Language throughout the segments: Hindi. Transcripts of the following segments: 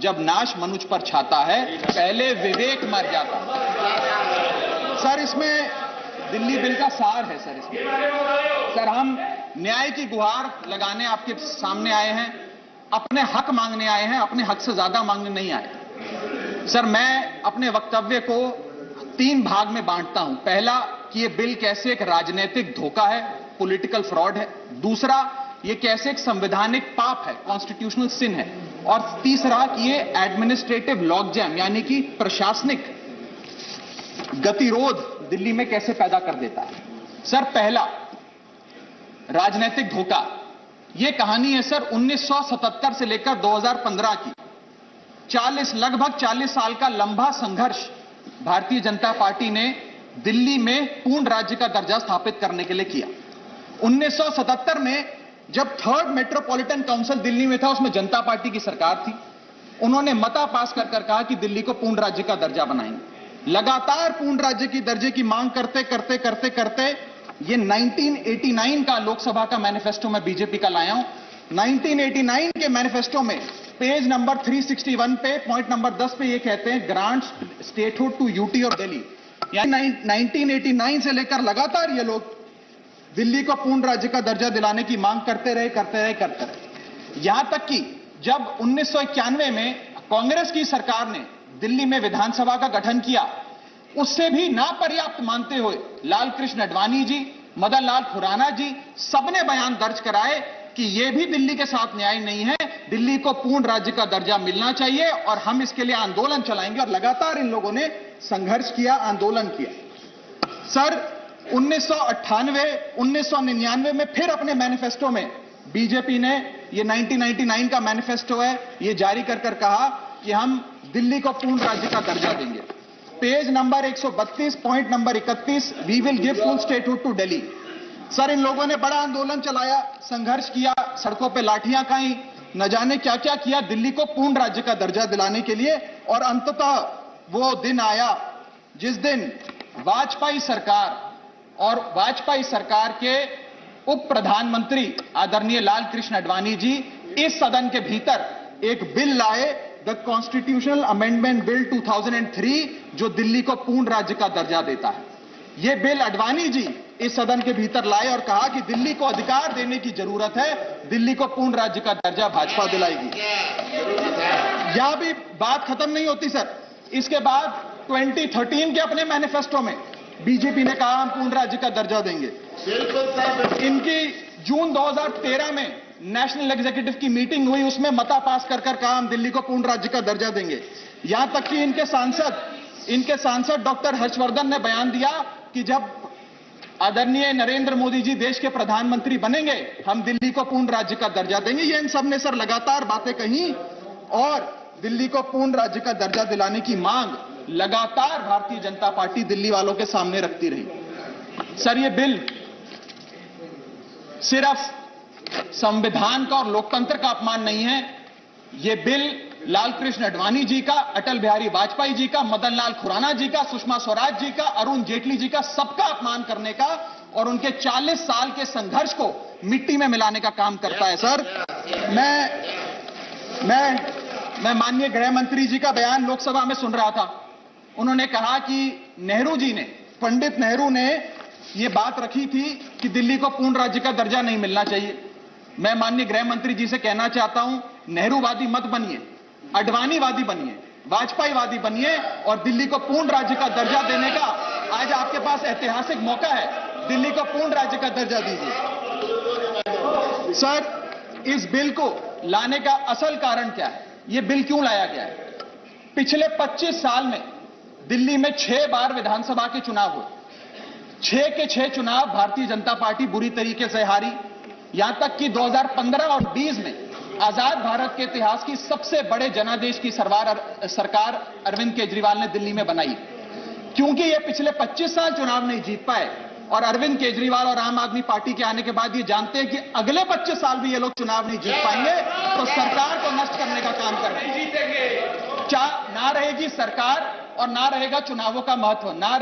जब नाश मनुष्य पर छाता है, पहले विवेक मर जाता है। सर, इसमें दिल्ली बिल का सार है। सर, हम न्याय की गुहार लगाने आपके सामने आए हैं, अपने हक मांगने आए हैं, अपने हक से ज्यादा मांगने नहीं आए। सर, मैं अपने वक्तव्य को 3 भाग में बांटता हूं। पहला कि यह बिल कैसे एक राजनीतिक धोखा है, पॉलिटिकल फ्रॉड है। दूसरा, यह कैसे एक संवैधानिक पाप है, कॉन्स्टिट्यूशनल सिन है। और तीसरा कि यह एडमिनिस्ट्रेटिव लॉकजैम यानी कि प्रशासनिक गतिरोध दिल्ली में कैसे पैदा कर देता है। सर, पहला राजनीतिक धोखा, यह कहानी है सर 1977 से लेकर 2015 की। लगभग 40 साल का लंबा संघर्ष भारतीय जनता पार्टी ने दिल्ली में पूर्ण राज्य का दर्जा स्थापित करने के लिए किया। 1977 में जब 3rd मेट्रोपॉलिटन काउंसिल दिल्ली में था, उसमें जनता पार्टी की सरकार थी। उन्होंने मता पास कर कहा कि दिल्ली को पूर्ण राज्य का दर्जा बनाएंगे। लगातार पूर्ण राज्य की दर्जे की मांग करते करते ये 1989 का लोकसभा का मैनिफेस्टो मैं बीजेपी का लाया हूं। 1989 के मैनिफेस्टो में पेज नंबर 361 पे पॉइंट नंबर 10 पे ये कहते हैं, ग्रांट स्टेटहुड टू यूटी और दिल्ली। यानी 1989 से लेकर लगातार ये लोग दिल्ली को पूर्ण राज्य का दर्जा दिलाने की मांग करते रहे। यहां तक कि जब 1991 में कांग्रेस की सरकार ने दिल्ली में विधानसभा का गठन किया, उससे भी नापर्याप्त मानते हुए लाल कृष्ण आडवाणी जी, मदन लाल खुराना जी सबने बयान दर्ज कराए कि यह भी दिल्ली के साथ न्याय नहीं है, दिल्ली को पूर्ण राज्य का दर्जा मिलना चाहिए और हम इसके लिए आंदोलन चलाएंगे। और लगातार इन लोगों ने संघर्ष किया, आंदोलन किया। सर, 1999 में फिर अपने मैनिफेस्टो में बीजेपी ने, ये 1999 का मैनिफेस्टो है, ये जारी कर कहा कि हम दिल्ली को पूर्ण राज्य का दर्जा देंगे। Page number 132 point number 31, we will give full statehood to Delhi. Sir, इन लोगों ने बड़ा आंदोलन चलाया, संघर्ष किया, सड़कों पे लाठियां खाई, न जाने क्या क्या किया दिल्ली को पूर्ण राज्य का दर्जा दिलाने के लिए। और अंततः वो दिन आया जिस दिन वाजपेयी सरकार के उप प्रधानमंत्री आदरणीय लाल कृष्ण आडवाणी जी इस सदन के भीतर एक बिल लाए, द कॉन्स्टिट्यूशनल अमेंडमेंट बिल 2003, जो दिल्ली को पूर्ण राज्य का दर्जा देता है। यह बिल आडवाणी जी इस सदन के भीतर लाए और कहा कि दिल्ली को अधिकार देने की जरूरत है, दिल्ली को पूर्ण राज्य का दर्जा भाजपा दिलाएगी। यहां भी बात खत्म नहीं होती सर। इसके बाद 2013 के अपने मैनिफेस्टो में बीजेपी ने कहा हम पूर्ण राज्य का दर्जा देंगे। इनकी जून 2013 में नेशनल एग्जीक्यूटिव की मीटिंग हुई, उसमें मता पास कर कहा हम दिल्ली को पूर्ण राज्य का दर्जा देंगे। यहां तक कि इनके सांसद डॉक्टर हर्षवर्धन ने बयान दिया कि जब आदरणीय नरेंद्र मोदी जी देश के प्रधानमंत्री बनेंगे, हम दिल्ली को पूर्ण राज्य का दर्जा देंगे। ये इन सब ने सर लगातार बातें कही और दिल्ली को पूर्ण राज्य का दर्जा दिलाने की मांग लगातार भारतीय जनता पार्टी दिल्ली वालों के सामने रखती रही। सर, ये बिल सिर्फ संविधान का और लोकतंत्र का अपमान नहीं है, ये बिल लाल कृष्ण आडवाणी जी का, अटल बिहारी वाजपेयी जी का, मदन लाल खुराना जी का, सुषमा स्वराज जी का, अरुण जेटली जी का, सबका अपमान करने का और उनके 40 साल के संघर्ष को मिट्टी में मिलाने का काम करता है। सर, मैं माननीय गृह मंत्री जी का बयान लोकसभा में सुन रहा था। उन्होंने कहा कि पंडित नेहरू ने यह बात रखी थी कि दिल्ली को पूर्ण राज्य का दर्जा नहीं मिलना चाहिए। मैं माननीय गृह मंत्री जी से कहना चाहता हूं, नेहरूवादी मत बनिए, आडवाणीवादी बनिए, वाजपेयीवादी बनिए और दिल्ली को पूर्ण राज्य का दर्जा देने का आज आपके पास ऐतिहासिक मौका है। दिल्ली को पूर्ण राज्य का दर्जा दीजिए। सर, इस बिल को लाने का असल कारण क्या है? यह बिल क्यों लाया गया है? पिछले 25 साल में दिल्ली में 6 बार विधानसभा के चुनाव हुए। 6 के 6 चुनाव भारतीय जनता पार्टी बुरी तरीके से हारी। यहां तक कि 2015 और 20 में आजाद भारत के इतिहास की सबसे बड़े जनादेश की सरकार अरविंद केजरीवाल ने दिल्ली में बनाई। क्योंकि ये पिछले 25 साल चुनाव नहीं जीत पाए और अरविंद केजरीवाल और आम आदमी पार्टी के आने के बाद ये जानते हैं कि अगले 25 साल भी ये लोग चुनाव नहीं जीत पाएंगे, तो सरकार को नष्ट करने का काम कर रहे हैं। ना रहेगी सरकार और ना रहेगा चुनावों का महत्व, ना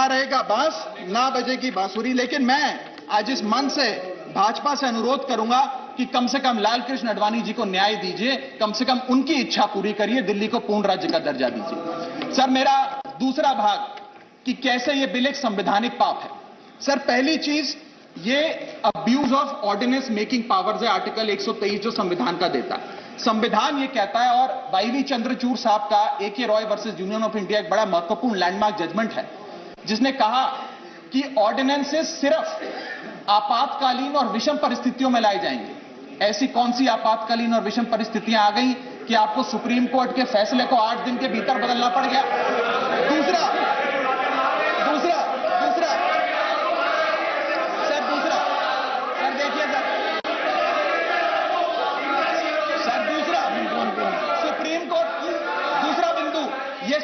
रहेगा बांस, ना बजेगी बांसुरी। लेकिन मैं आज इस मंच से भाजपा से अनुरोध करूंगा कि कम से कम लाल कृष्ण आडवाणी जी को न्याय दीजिए, कम से कम उनकी इच्छा पूरी करिए, दिल्ली को पूर्ण राज्य का दर्जा दीजिए। सर, मेरा दूसरा भाग कि कैसे यह बिल एक संवैधानिक पाप है। सर, पहली चीज, ये abuse of ordinance making powers है, आर्टिकल 123 जो संविधान का देता है। संविधान ये कहता है, और वाईवी चंद्रचूड़ साहब का AK Roy versus union of India एक बड़ा महत्वपूर्ण लैंडमार्क जजमेंट है, जिसने कहा कि ऑर्डिनेंसेस सिर्फ आपातकालीन और विषम परिस्थितियों में लाए जाएंगे। ऐसी कौन सी आपातकालीन और विषम परिस्थितियां आ गई कि आपको सुप्रीम कोर्ट के फैसले को 8 दिन के भीतर बदलना पड़ गया? दूसरा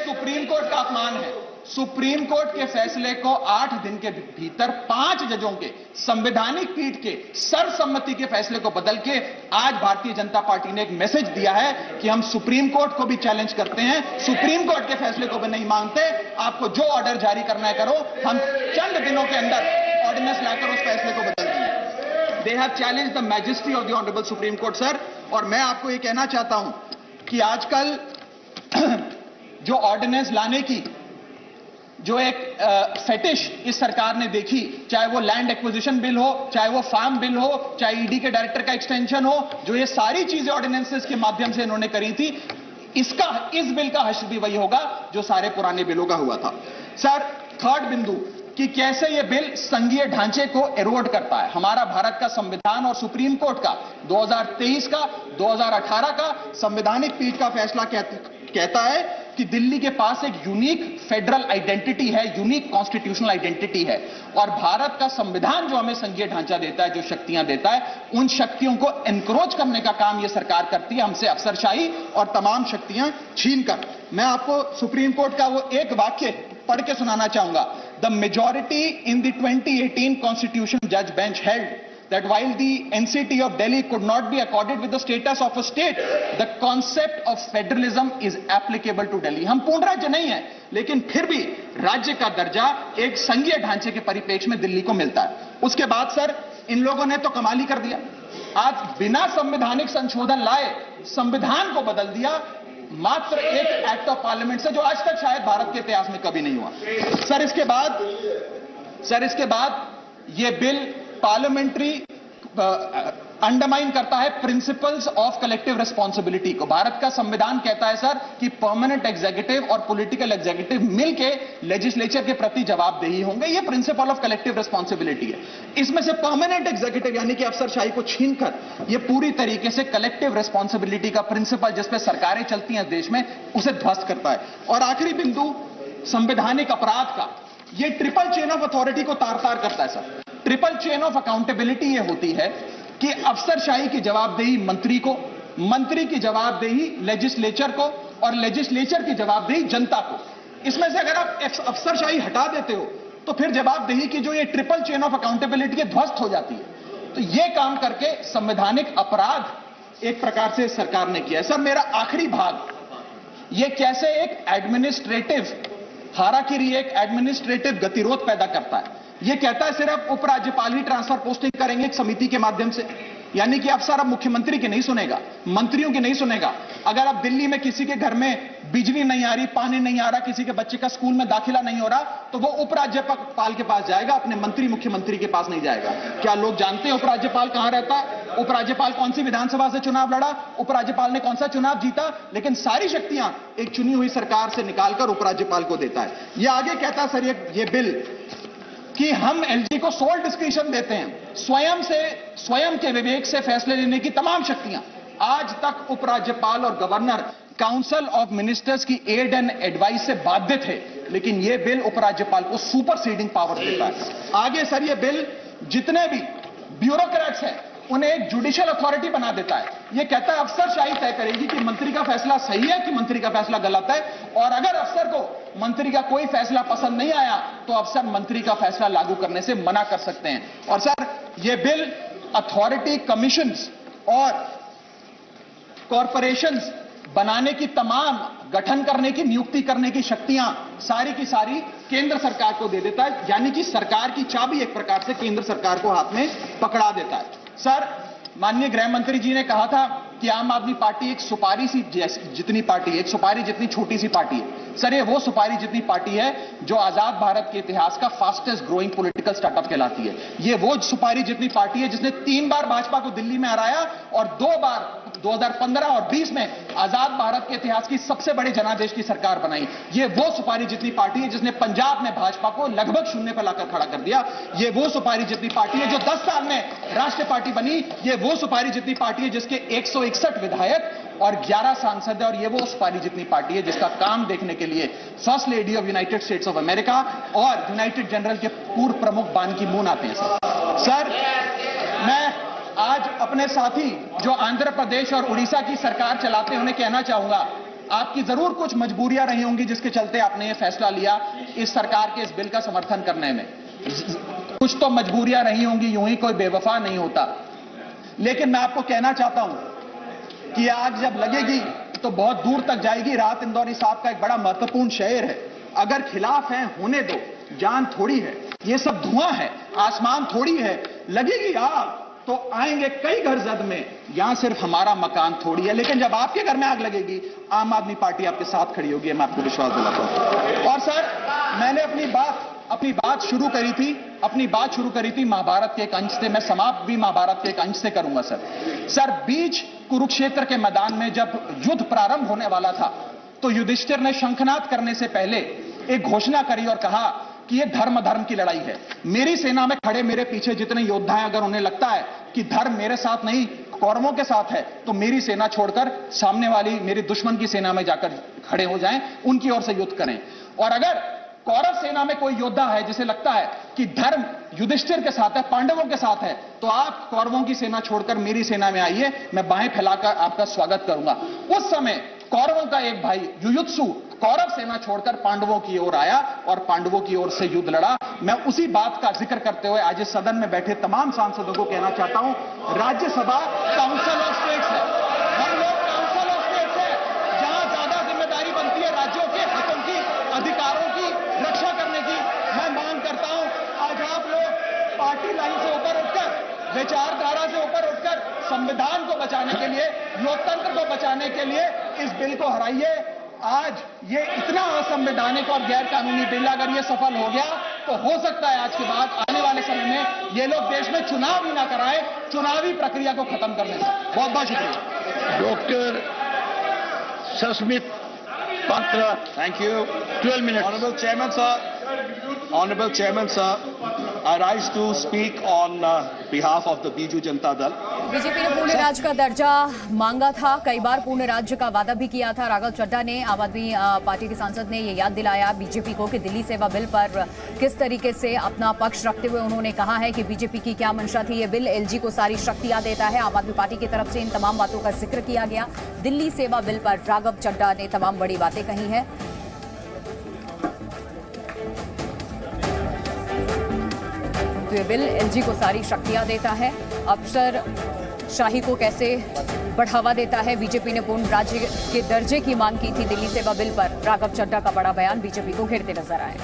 सुप्रीम कोर्ट का अपमान है। सुप्रीम कोर्ट के फैसले को 8 दिन के भीतर 5 जजों के संवैधानिक पीठ के सर्वसम्मति के फैसले को बदल के आज भारतीय जनता पार्टी ने एक मैसेज दिया है कि हम सुप्रीम कोर्ट को भी चैलेंज करते हैं, सुप्रीम कोर्ट के फैसले को भी नहीं मांगते, आपको जो ऑर्डर जारी करना है करो, हम चंद दिनों के अंदर ऑर्डिनेंस लाकर उस फैसले को बदल देंगे। They have challenge the majesty of the honourable supreme court. Sir, और मैं आपको ये कहना चाहता हूं कि आजकल जो ऑर्डिनेंस लाने की जो एक फेटिश इस सरकार ने देखी, चाहे वो लैंड एक्विजिशन बिल हो, चाहे वो फार्म बिल हो, चाहे ईडी के डायरेक्टर का एक्सटेंशन हो, जो ये सारी चीजें ऑर्डिनेंसेस के माध्यम से इन्होंने करी थी, इस बिल का हश्र भी वही होगा जो सारे पुराने बिलों का हुआ था। सर, थर्ड बिंदु कि कैसे ये बिल संघीय ढांचे को एरोड करता है। हमारा भारत का संविधान और सुप्रीम कोर्ट का 2023 का 2018 का संवैधानिक पीठ का फैसला कहता है कि दिल्ली के पास एक यूनिक फेडरल आइडेंटिटी है, यूनिक कॉन्स्टिट्यूशनल आइडेंटिटी है, और भारत का संविधान जो हमें संघीय ढांचा देता है, जो शक्तियां देता है, उन शक्तियों को एनक्रोच करने का काम यह सरकार करती है, हमसे अफसरशाही और तमाम शक्तियां छीनकर। मैं आपको सुप्रीम कोर्ट का वो एक वाक्य पढ़ के सुनाना चाहूंगा। The majority in the 2018 constitution जज bench held that while the NCT of Delhi could not be accorded with the status of a state, the concept of federalism is applicable to Delhi. हम पूर्ण राज्य नहीं है, लेकिन फिर भी राज्य का दर्जा एक संघीय ढांचे के परिप्रेक्ष्य में दिल्ली को मिलता है। उसके बाद सर, इन लोगों ने तो कमाल ही कर दिया। आज बिना संवैधानिक संशोधन लाए संविधान को बदल दिया, मात्र एक एक्ट ऑफ पार्लियामेंट से, जो आज तक शायद भारत के इतिहास में कभी नहीं हुआ। सर, इसके बाद ये बिल पार्लियामेंट्री अंडरमाइन करता है प्रिंसिपल्स ऑफ कलेक्टिव रिस्पांसिबिलिटी को। भारत का संविधान कहता है सर कि परमानेंट एग्जीक्यूटिव और पॉलिटिकल एग्जीक्यूटिव मिलके लेजिस्लेचर के प्रति जवाबदेही होंगे। ये प्रिंसिपल ऑफ कलेक्टिव रिस्पांसिबिलिटी है। इसमें से परमानेंट एग्जीक्यूटिव यानी कि अफसरशाही को छीनकर ये पूरी तरीके से कलेक्टिव रिस्पांसिबिलिटी का प्रिंसिपल, जिसपे सरकारें चलती हैं देश में, उसे ध्वस्त करता है। और आखिरी बिंदु संवैधानिक अपराध का, ये ट्रिपल चेन ऑफ अथॉरिटी को तार तार करता है sir. Triple chain of accountability ये होती है कि अफसरशाही की जवाबदेही मंत्री को, मंत्री की जवाबदेही लेजिस्लेचर को, और लेजिस्लेचर की जवाबदेही जनता को। इसमें से अगर आप अफसरशाही हटा देते हो तो फिर जवाबदेही की जो ये ट्रिपल चेन ऑफ अकाउंटेबिलिटी ध्वस्त हो जाती है। तो ये काम करके संवैधानिक अपराध एक प्रकार से सरकार ने किया है। सर, मेरा आखिरी भाग, ये कैसे एक एडमिनिस्ट्रेटिव हाराकिरी, एक एडमिनिस्ट्रेटिव गतिरोध पैदा करता है। ये कहता है सिर्फ उपराज्यपाल ही ट्रांसफर पोस्टिंग करेंगे एक समिति के माध्यम से, यानी कि अफसर अब मुख्यमंत्री की नहीं सुनेगा, मंत्रियों की नहीं सुनेगा। अगर अब दिल्ली में किसी के घर में बिजली नहीं आ रही, पानी नहीं आ रहा, किसी के बच्चे का स्कूल में दाखिला नहीं हो रहा, तो वो उपराज्यपाल के पास जाएगा, अपने मंत्री मुख्यमंत्री के पास नहीं जाएगा। क्या लोग जानते हैं उपराज्यपाल कहां रहता है? उपराज्यपाल कौन सी विधानसभा से चुनाव लड़ा, उपराज्यपाल ने कौन सा चुनाव जीता? लेकिन सारी शक्तियां एक चुनी हुई सरकार से निकालकर उपराज्यपाल को देता है। यह आगे कहता है सर ये बिल कि हम एलजी को सोल डिस्क्रिशन देते हैं, स्वयं के विवेक से फैसले लेने की तमाम शक्तियां। आज तक उपराज्यपाल और गवर्नर काउंसिल ऑफ मिनिस्टर्स की एड एंड एडवाइस से बाध्य थे, लेकिन यह बिल उपराज्यपाल को सुपरसीडिंग पावर देता है। आगे सर, यह बिल जितने भी ब्यूरोक्रेट्स हैं उन्हें एक जुडिशियल अथॉरिटी बना देता है। यह कहता है अफसरशाही तय करेगी कि मंत्री का फैसला सही है कि मंत्री का फैसला गलत है, और अगर अफसर को मंत्री का कोई फैसला पसंद नहीं आया तो अफसर मंत्री का फैसला लागू करने से मना कर सकते हैं। और सर, यह बिल अथॉरिटी, कमीशंस और कॉरपोरेशंस बनाने की, तमाम गठन करने की, नियुक्ति करने की शक्तियां सारी की सारी केंद्र सरकार को दे देता है, यानी कि सरकार की चाबी एक प्रकार से केंद्र सरकार को हाथ में पकड़ा देता है। सर, माननीय गृह मंत्री जी ने कहा था कि आम आदमी पार्टी एक सुपारी सी जितनी पार्टी है, एक सुपारी जितनी छोटी सी पार्टी है। सर, ये वो सुपारी जितनी पार्टी है जो आजाद भारत के इतिहास का फास्टेस्ट ग्रोइंग पॉलिटिकल स्टार्टअप कहलाती है। ये वो सुपारी जितनी पार्टी है जिसने 3 बार भाजपा को दिल्ली में हराया और 2 बार 2015 और 20 में आजाद भारत के इतिहास की सबसे बड़ी जनादेश की सरकार बनाई। ये वो सुपारी जितनी पार्टी है जिसने पंजाब में भाजपा को लगभग शून्य पर लाकर खड़ा कर दिया। ये वो सुपारी जितनी पार्टी है जो 10 साल में राष्ट्रीय पार्टी बनी। ये वो सुपारी जितनी पार्टी है जिसके 161 विधायक और 11 सांसद है। और ये वो सुपारी जितनी पार्टी है जिसका काम देखने के लिए first lady of United states of America और यूनाइटेड जनरल के पूर्व प्रमुख बान की मून आते हैं। सर, मैं आज अपने साथी जो आंध्र प्रदेश और उड़ीसा की सरकार चलाते हैं उन्हें कहना चाहूंगा, आपकी जरूर कुछ मजबूरियां रही होंगी जिसके चलते आपने ये फैसला लिया इस सरकार के इस बिल का समर्थन करने में। कुछ तो मजबूरियां रही होंगी, यूं ही कोई बेवफा नहीं होता। लेकिन मैं आपको कहना चाहता हूं कि आग जब लगेगी तो बहुत दूर तक जाएगी। राहत इंदौरी साहब का एक बड़ा महत्वपूर्ण शेर है, अगर खिलाफ है होने दो, जान थोड़ी है, ये सब धुआं है, आसमान थोड़ी है, लगेगी आग तो आएंगे कई घर जद में, यहां सिर्फ हमारा मकान थोड़ी है। लेकिन जब आपके घर में आग लगेगी, आम आदमी पार्टी आपके साथ खड़ी होगी, मैं आपको विश्वास दिलाता हूं। और सर, मैंने अपनी बात शुरू करी थी महाभारत के एक अंश से, मैं समाप्त भी महाभारत के एक अंश से करूंगा। सर, बीच कुरुक्षेत्र के मैदान में जब युद्ध प्रारंभ होने वाला था तो युधिष्ठिर ने शंखनाद करने से पहले एक घोषणा करी और कहा कि ये धर्म की लड़ाई है। मेरी सेना में खड़े मेरे पीछे जितने योद्धा हैं, अगर उन्हें लगता है कि धर्म मेरे साथ नहीं कौरवों के साथ है, तो मेरी सेना छोड़कर सामने वाली मेरे दुश्मन की सेना में जाकर खड़े हो जाएं, उनकी ओर से युद्ध करें। और अगर कौरव सेना में कोई योद्धा है जिसे लगता है कि धर्म युधिष्ठिर के साथ है, पांडवों के साथ है, तो आप कौरवों की सेना छोड़कर मेरी सेना में आइए, मैं बाहें फैलाकर आपका स्वागत करूंगा। उस समय कौरवों का एक भाई युयुत्सु कौरव सेना छोड़कर पांडवों की ओर आया और पांडवों की ओर से युद्ध लड़ा। मैं उसी बात का जिक्र करते हुए आज इस सदन में बैठे तमाम सांसदों को कहना चाहता हूं, राज्यसभा काउंसिल ऑफ स्टेट्स है, हम लोग काउंसिल ऑफ स्टेट्स है, जहां ज्यादा जिम्मेदारी बनती है राज्यों के हितों की, अधिकारों की रक्षा करने की। मैं मांग करता हूं, आज आप लोग पार्टी लाइन से ऊपर उठकर, विचारधारा से ऊपर उठकर संविधान को बचाने के लिए, लोकतंत्र को बचाने के लिए इस बिल को हराइए। आज ये इतना असंवैधानिक और गैर कानूनी बिल अगर ये सफल हो गया तो हो सकता है आज के बाद आने वाले समय में ये लोग देश में चुनाव ही ना कराएं, चुनावी प्रक्रिया को खत्म करने से। बहुत बहुत शुक्रिया। Doctor Sasmit Patra, thank you. 12 minute. Honorable Chairman, sir, I rise to speak on behalf of the Biju Janata Dal. BJP ने पूर्ण राज्य का दर्जा मांगा था, कई बार पूर्ण राज्य का वादा भी किया था। राघव चड्ढा ने, आम आदमी पार्टी के सांसद ने ये याद दिलाया बीजेपी को कि दिल्ली सेवा बिल पर किस तरीके से अपना पक्ष रखते हुए उन्होंने कहा है कि बीजेपी की क्या मंशा थी। ये बिल एलजी को सारी शक्तियां देता है। आम आदमी पार्टी की तरफ से इन तमाम बातों का जिक्र किया गया। दिल्ली सेवा बिल पर राघव चड्ढा ने तमाम बड़ी बातें कही हैं। तो ये बिल एलजी को सारी शक्तियां देता है, अफसर शाही को कैसे बढ़ावा देता है। बीजेपी ने पूर्ण राज्य के दर्जे की मांग की थी दिल्ली सेवा बिल पर। राघव चड्ढा का बड़ा बयान बीजेपी को घेरते नजर आए।